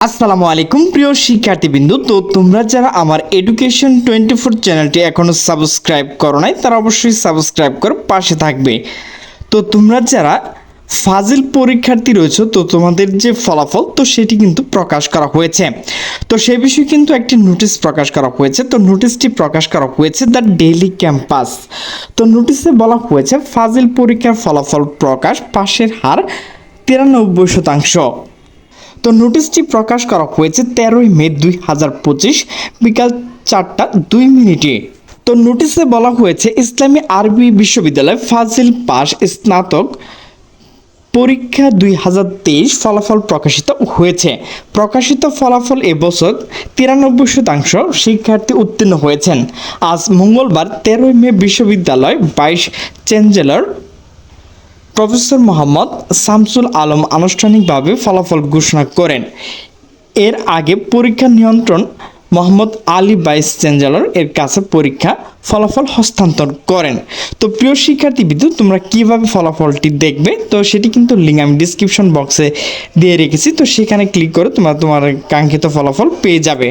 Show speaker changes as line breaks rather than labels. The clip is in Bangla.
আসসালামু আলাইকুম প্রিয় শিক্ষার্থীবৃন্দ। তো তোমরা যারা আমার এডুকেশন 24 চ্যানেলটি এখনো সাবস্ক্রাইব করো নাই তারা অবশ্যই সাবস্ক্রাইব করে পাশে থাকবে। তো তোমরা যারা ফাজিল পরীক্ষার্থী রয়েছে তো তোমাদের যে ফলাফল তো সেটি কিন্তু প্রকাশ করা হয়েছে। তো সেই বিষয়ে কিন্তু একটি নোটিশ প্রকাশ করা হয়েছে। তো নোটিশটি প্রকাশ করা হয়েছে দ্য ডেইলি ক্যাম্পাস। তো নোটিশে বলা হয়েছে ফাজিল পরীক্ষার ফলাফল প্রকাশ, পাশের হার 93%। তো নোটিশটি প্রকাশ করা হয়েছে 13 মে 2025 বিকাল 4:02। তো নোটিশে বলা হয়েছে ইসলামী আরবি বিশ্ববিদ্যালয় ফাজিল পাস স্নাতক পরীক্ষা 2023 ফলাফল প্রকাশিত হয়েছে। প্রকাশিত ফলাফল এবছর 93% শিক্ষার্থী উত্তীর্ণ হয়েছেন। আজ মঙ্গলবার 13 মে বিশ্ববিদ্যালয় vice chancellor professor Mohammad Shamsul Alam আনুষ্ঠানিকভাবে ফলাফল ঘোষণা করেন। এর আগে পরীক্ষা নিয়ন্ত্রণ মোহাম্মদ আলী ভাইস চ্যান্সেলর এর কাছে পরীক্ষা ফলাফল হস্তান্তর করেন। তো প্রিয় শিক্ষার্থীবৃন্দ, তোমরা কিভাবে ফলাফলটি দেখবে তো সেটি কিন্তু লিঙ্ক আমি ডিসক্রিপশন বক্সে দিয়ে রেখেছি। তো সেখানে ক্লিক করে তোমরা তোমার কাঙ্ক্ষিত ফলাফল পেয়ে যাবে।